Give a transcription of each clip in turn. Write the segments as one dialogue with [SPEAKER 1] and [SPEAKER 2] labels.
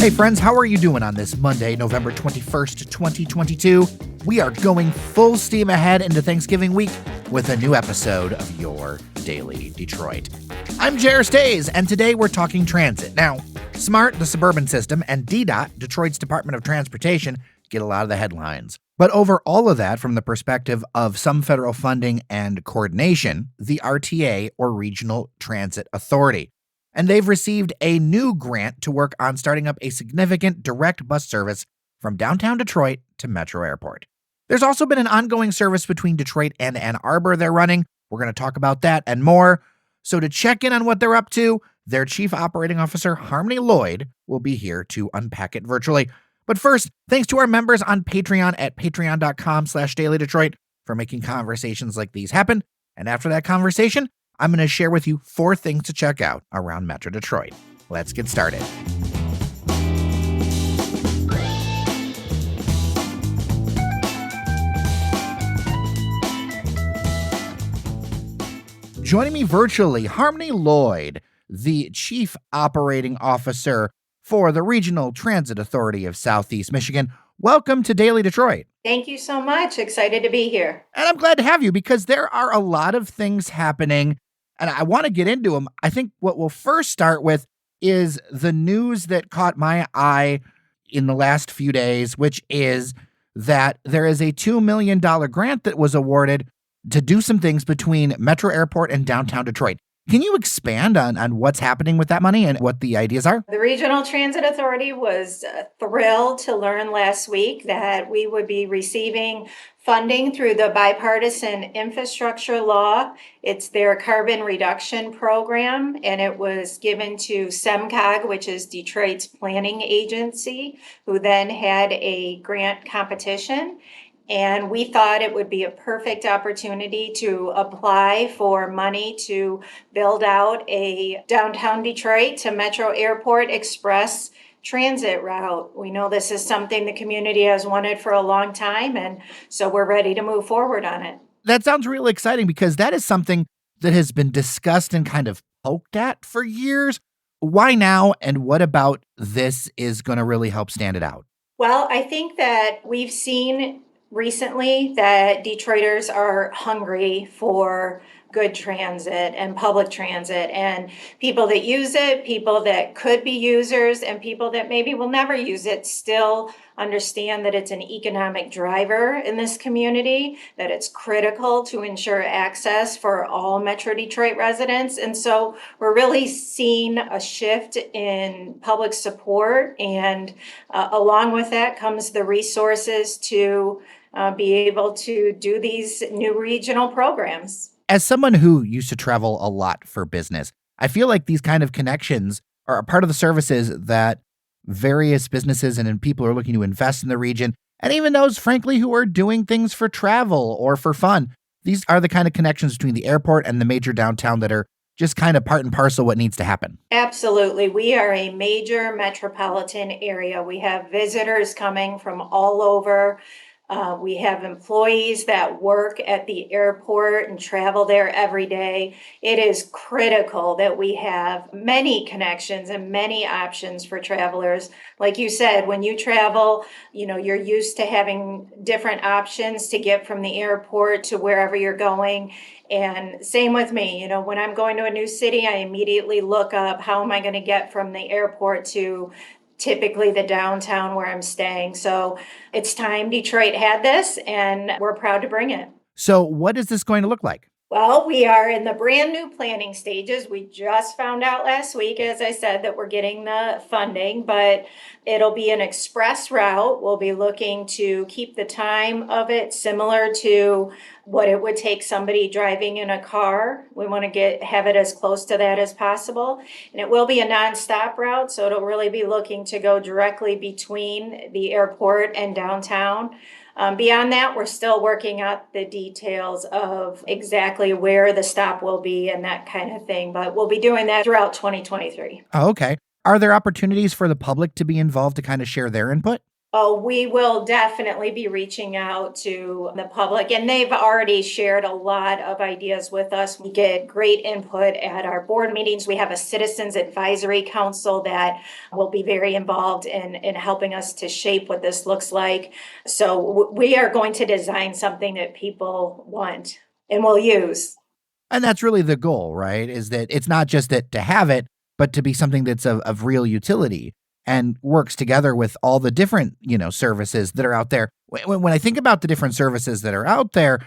[SPEAKER 1] Hey friends, how are you doing on this Monday, November 21st, 2022? We are going full steam ahead into Thanksgiving week with a new episode of your Daily Detroit. I'm Jer Stays, and today we're talking transit. Now, SMART, the suburban system, and DDOT, Detroit's Department of Transportation, get a lot of the headlines. But over all of that, from the perspective of some federal funding and coordination, the RTA, or Regional Transit Authority. And they've received a new grant to work on starting up a significant direct bus service from downtown Detroit to Metro Airport. There's also been an ongoing service between Detroit and Ann Arbor they're running. We're going to talk about that and more. So to check in on what they're up to, their Chief Operating Officer, Harmony Lloyd, will be here to unpack it virtually. But first, thanks to our members on Patreon at patreon.com/dailydetroit for making conversations like these happen. And after that conversation, I'm going to share with you 4 things to check out around Metro Detroit. Let's get started. Joining me virtually, Harmony Lloyd, the Chief Operating Officer for the Regional Transit Authority of Southeast Michigan. Welcome to Daily Detroit.
[SPEAKER 2] Thank you so much. Excited to be here.
[SPEAKER 1] And I'm glad to have you because there are a lot of things happening, and I want to get into them. I think what we'll first start with is the news that caught my eye in the last few days, which is that there is a $2 million grant that was awarded to do some things between Metro Airport and downtown Detroit. Can you expand on what's happening with that money and what the ideas are?
[SPEAKER 2] The Regional Transit Authority was thrilled to learn last week that we would be receiving funding through the bipartisan infrastructure law. It's their carbon reduction program, and it was given to SEMCOG, which is Detroit's planning agency, who then had a grant competition. And we thought it would be a perfect opportunity to apply for money to build out a downtown Detroit to Metro Airport Express transit route. We know this is something the community has wanted for a long time, and so we're ready to move forward on it.
[SPEAKER 1] That sounds really exciting because that is something that has been discussed and kind of poked at for years. Why now, and what about this is going to really help stand it out?
[SPEAKER 2] Well, I think that we've seen recently that Detroiters are hungry for good transit and public transit, and people that use it, people that could be users, and people that maybe will never use it still understand that it's an economic driver in this community, that it's critical to ensure access for all Metro Detroit residents. And so we're really seeing a shift in public support, and along with that comes the resources to be able to do these new regional programs.
[SPEAKER 1] As someone who used to travel a lot for business, I feel like these kind of connections are a part of the services that various businesses and people are looking to invest in the region, and even those, frankly, who are doing things for travel or for fun. These are the kind of connections between the airport and the major downtown that are just kind of part and parcel what needs to happen.
[SPEAKER 2] Absolutely. We are a major metropolitan area. We have visitors coming from all over. We have employees that work at the airport and travel there every day. It is critical that we have many connections and many options for travelers. Like you said, when you travel, you're used to having different options to get from the airport to wherever you're going. And same with me, when I'm going to a new city, I immediately look up how am I going to get from the airport to typically the downtown where I'm staying. So it's time Detroit had this, and we're proud to bring it.
[SPEAKER 1] So what is this going to look like?
[SPEAKER 2] Well, we are in the brand new planning stages. We just found out last week, as I said, that we're getting the funding, but it'll be an express route. We'll be looking to keep the time of it similar to what it would take somebody driving in a car. We want to have it as close to that as possible. And it will be a nonstop route, so it'll really be looking to go directly between the airport and downtown. Beyond that, we're still working out the details of exactly where the stop will be and that kind of thing, but we'll be doing that throughout 2023.
[SPEAKER 1] Oh, okay. Are there opportunities for the public to be involved to kind of share their input?
[SPEAKER 2] Oh, we will definitely be reaching out to the public, and they've already shared a lot of ideas with us. We get great input at our board meetings. We have a citizens advisory council that will be very involved in helping us to shape what this looks like. So we are going to design something that people want and will use.
[SPEAKER 1] And that's really the goal, right? Is that it's not just that to have it, but to be something that's of real utility and works together with all the different, services that are out there. When I think about the different services that are out there,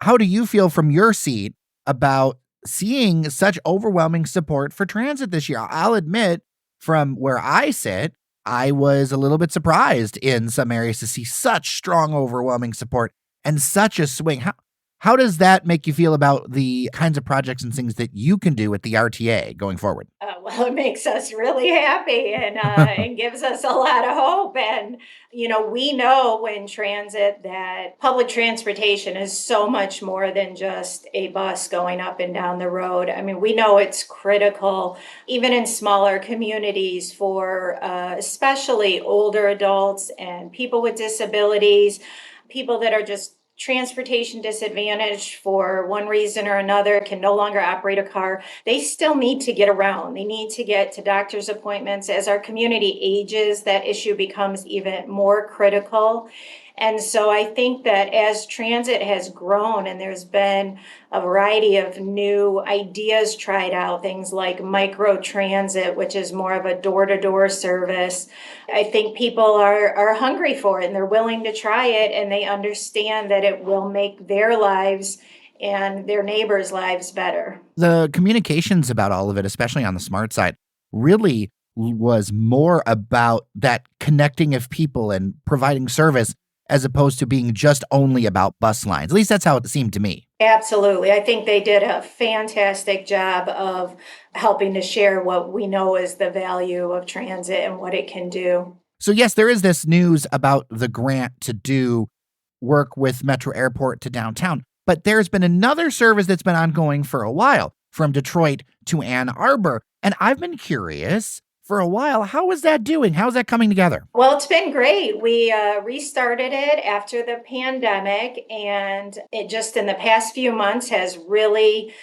[SPEAKER 1] how do you feel from your seat about seeing such overwhelming support for transit this year? I'll admit, from where I sit, I was a little bit surprised in some areas to see such strong, overwhelming support and such a swing. How does that make you feel about the kinds of projects and things that you can do at the RTA going forward?
[SPEAKER 2] Well, it makes us really happy and gives us a lot of hope. And, we know when transit that public transportation is so much more than just a bus going up and down the road. I mean, we know it's critical, even in smaller communities, for especially older adults and people with disabilities, people that are just transportation disadvantaged for one reason or another, can no longer operate a car. They still need to get around. They need to get to doctor's appointments. As our community ages, that issue becomes even more critical. And so I think that as transit has grown and there's been a variety of new ideas tried out, things like micro transit, which is more of a door to door service, I think people are hungry for it and they're willing to try it, and they understand that it will make their lives and their neighbors' lives better.
[SPEAKER 1] The communications about all of it, especially on the smart side, really was more about that connecting of people and providing service as opposed to being just only about bus lines. At least that's how it seemed to me.
[SPEAKER 2] Absolutely. I think they did a fantastic job of helping to share what we know is the value of transit and what it can do.
[SPEAKER 1] So, yes, there is this news about the grant to do work with Metro Airport to downtown, but there's been another service that's been ongoing for a while from Detroit to Ann Arbor. And I've been curious for a while, how is that doing? How's that coming together?
[SPEAKER 2] Well, it's been great. We restarted it after the pandemic, and it just in the past few months has really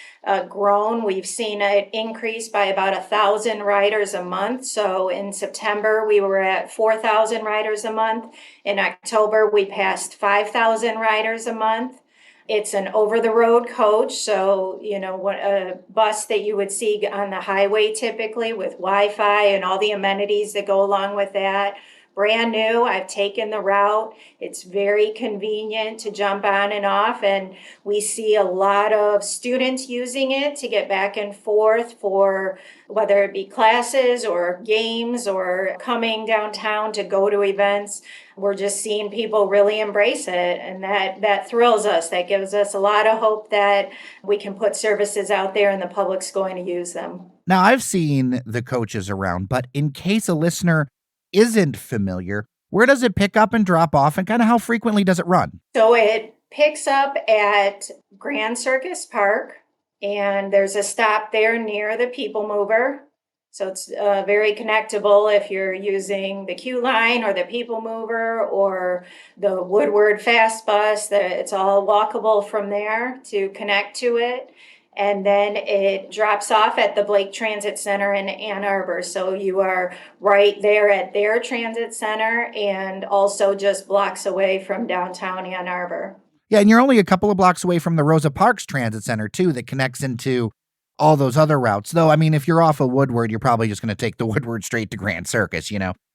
[SPEAKER 2] grown. We've seen it increase by about 1,000 riders a month. So in September, we were at 4,000 riders a month. In October, we passed 5,000 riders a month. It's an over-the-road coach, so what a bus that you would see on the highway typically with Wi-Fi and all the amenities that go along with that. Brand new. I've taken the route. It's very convenient to jump on and off, and we see a lot of students using it to get back and forth for whether it be classes or games or coming downtown to go to events. We're just seeing people really embrace it, and that thrills us. That gives us a lot of hope that we can put services out there and the public's going to use them.
[SPEAKER 1] Now, I've seen the coaches around, but in case a listener isn't familiar, where does it pick up and drop off, and kind of how frequently does it run?
[SPEAKER 2] So it picks up at Grand Circus Park, and there's a stop there near the People Mover. So it's very connectable if you're using the Q line or the People Mover or the Woodward Fast Bus. It's all walkable from there to connect to it. And then it drops off at the Blake Transit Center in Ann Arbor. So you are right there at their transit center and also just blocks away from downtown Ann Arbor.
[SPEAKER 1] Yeah, and you're only a couple of blocks away from the Rosa Parks Transit Center, too, that connects into all those other routes. Though, I mean, if you're off of Woodward, you're probably just going to take the Woodward straight to Grand Circus.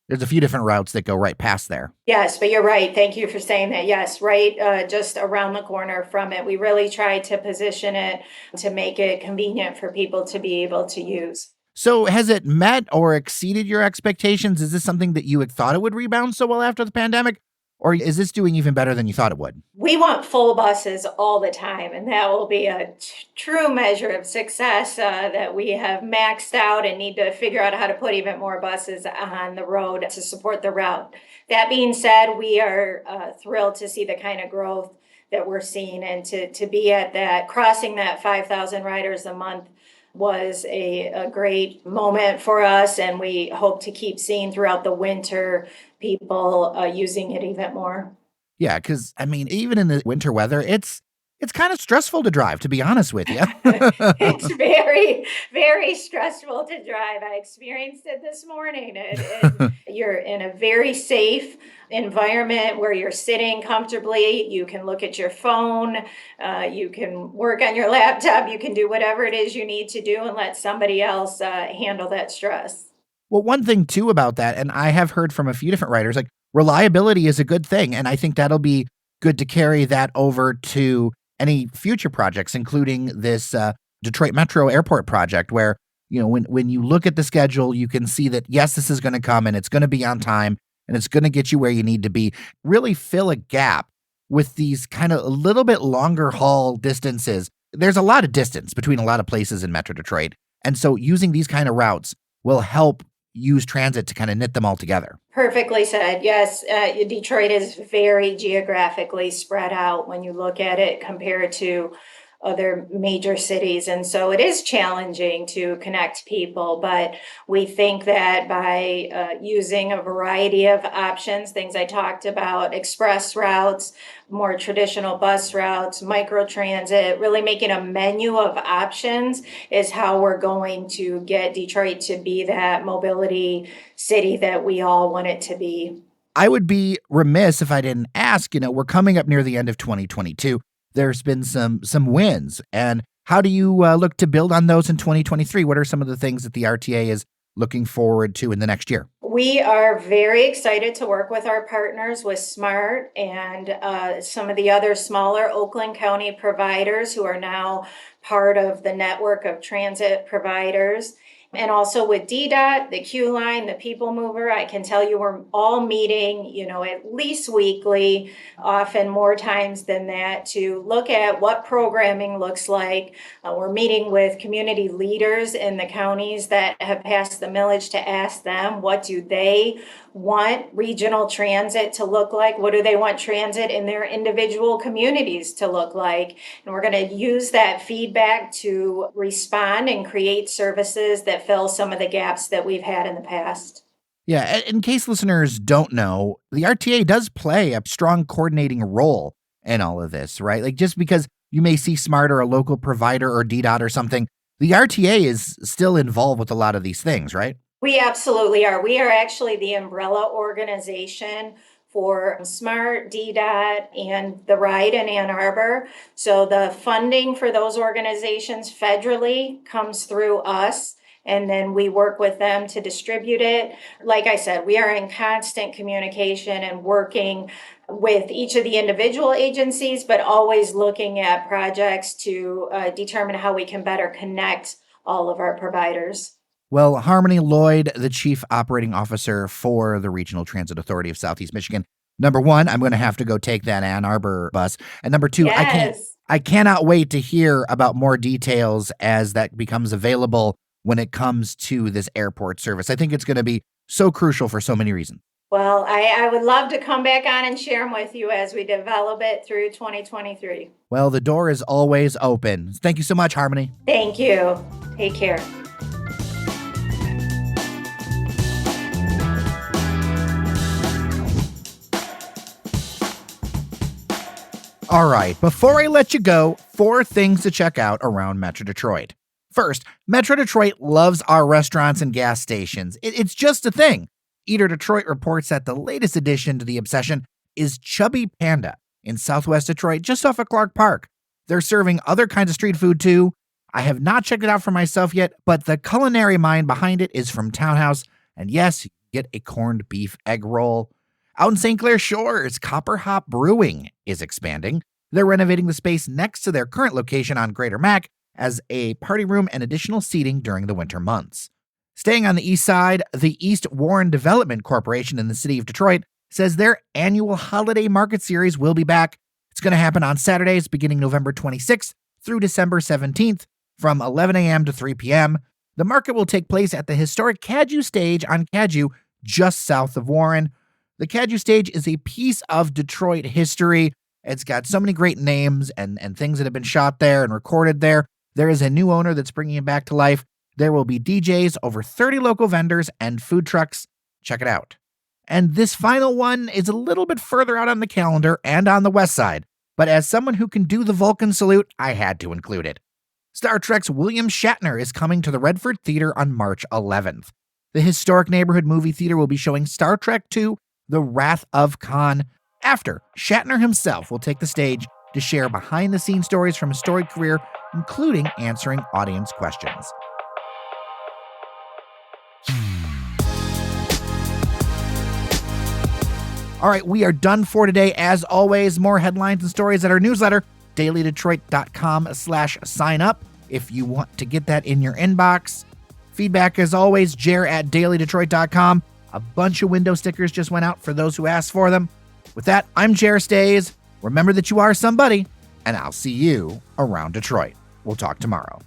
[SPEAKER 1] There's a few different routes that go right past there.
[SPEAKER 2] Yes, but you're right. Thank you for saying that. Yes, right, just around the corner from it. We really tried to position it to make it convenient for people to be able to use.
[SPEAKER 1] So has it met or exceeded your expectations? Is this something that you had thought it would rebound so well after the pandemic? Or is this doing even better than you thought it would?
[SPEAKER 2] We want full buses all the time, and that will be a true measure of success that we have maxed out and need to figure out how to put even more buses on the road to support the route. That being said, we are thrilled to see the kind of growth that we're seeing and to be at that, crossing that 5,000 riders a month was a great moment for us, and we hope to keep seeing throughout the winter people using it even more.
[SPEAKER 1] Yeah, because I mean, even in the winter weather, it's kind of stressful to drive, to be honest with you.
[SPEAKER 2] It's very, very stressful to drive. I experienced it this morning. You're in a very safe environment where you're sitting comfortably. You can look at your phone. You can work on your laptop. You can do whatever it is you need to do and let somebody else handle that stress.
[SPEAKER 1] Well, one thing too about that, and I have heard from a few different writers, like reliability is a good thing. And I think that'll be good to carry that over to any future projects, including this Detroit Metro Airport project, where, when you look at the schedule, you can see that, yes, this is going to come and it's going to be on time and it's going to get you where you need to be. Really fill a gap with these kind of a little bit longer haul distances. There's a lot of distance between a lot of places in Metro Detroit. And so using these kind of routes will help use transit to kind of knit them all together.
[SPEAKER 2] Perfectly said. Yes, Detroit is very geographically spread out when you look at it compared to other major cities. And so it is challenging to connect people, but we think that by using a variety of options, things I talked about, express routes, more traditional bus routes, microtransit, really making a menu of options is how we're going to get Detroit to be that mobility city that we all want it to be.
[SPEAKER 1] I would be remiss if I didn't ask, we're coming up near the end of 2022. There's been some wins. And how do you look to build on those in 2023? What are some of the things that the RTA is looking forward to in the next year?
[SPEAKER 2] We are very excited to work with our partners with SMART and some of the other smaller Oakland County providers who are now part of the network of transit providers. And also with DDOT, the Q Line, the People Mover, I can tell you we're all meeting, at least weekly, often more times than that, to look at what programming looks like. We're meeting with community leaders in the counties that have passed the millage to ask them, what do they want regional transit to look like? What do they want transit in their individual communities to look like? And we're going to use that feedback to respond and create services that fill some of the gaps that we've had in the past.
[SPEAKER 1] Yeah, in case listeners don't know, the RTA does play a strong coordinating role in all of this, right? Like just because you may see SMART or a local provider or DDOT or something, the RTA is still involved with a lot of these things, right?
[SPEAKER 2] We absolutely are. We are actually the umbrella organization for SMART, DDOT, and the RIDE in Ann Arbor. So the funding for those organizations federally comes through us, and then we work with them to distribute it. Like I said, we are in constant communication and working with each of the individual agencies, but always looking at projects to determine how we can better connect all of our providers.
[SPEAKER 1] Well, Harmony Lloyd, the Chief Operating Officer for the Regional Transit Authority of Southeast Michigan. Number one, I'm going to have to go take that Ann Arbor bus. And number two,
[SPEAKER 2] Yes.
[SPEAKER 1] I cannot wait to hear about more details as that becomes available when it comes to this airport service. I think it's going to be so crucial for so many reasons.
[SPEAKER 2] Well, I would love to come back on and share them with you as we develop it through 2023.
[SPEAKER 1] Well, the door is always open. Thank you so much, Harmony.
[SPEAKER 2] Thank you. Take care.
[SPEAKER 1] All right, before I let you go, 4 things to check out around Metro Detroit. First, Metro Detroit loves our restaurants and gas stations. It's just a thing. Eater Detroit reports that the latest addition to the obsession is Chubby Panda in Southwest Detroit, just off of Clark Park. They're serving other kinds of street food too. I have not checked it out for myself yet, but the culinary mind behind it is from Townhouse. And yes, you get a corned beef egg roll. Out in St. Clair Shores, Copper Hop Brewing is expanding. They're renovating the space next to their current location on Greater Mac as a party room and additional seating during the winter months. Staying on the east side, the East Warren Development Corporation in the city of Detroit says their annual holiday market series will be back. It's going to happen on Saturdays beginning November 26th through December 17th from 11 a.m. to 3 p.m. The market will take place at the historic Cadieux Stage on Cadieux, just south of Warren. The Cadieux Stage is a piece of Detroit history. It's got so many great names and things that have been shot there and recorded there. There is a new owner that's bringing it back to life. There will be DJs, over 30 local vendors, and food trucks. Check it out. And this final one is a little bit further out on the calendar and on the west side, but as someone who can do the Vulcan salute, I had to include it. Star Trek's William Shatner is coming to the Redford Theater on March 11th. The historic neighborhood movie theater will be showing Star Trek II, The Wrath of Khan, after Shatner himself will take the stage to share behind-the-scenes stories from his storied career, including answering audience questions. All right, we are done for today. As always, more headlines and stories at our newsletter, dailydetroit.com/sign up if you want to get that in your inbox. Feedback, as always, jer@dailydetroit.com. A bunch of window stickers just went out for those who asked for them. With that, I'm Jer Stays. Remember that you are somebody, and I'll see you around Detroit. We'll talk tomorrow.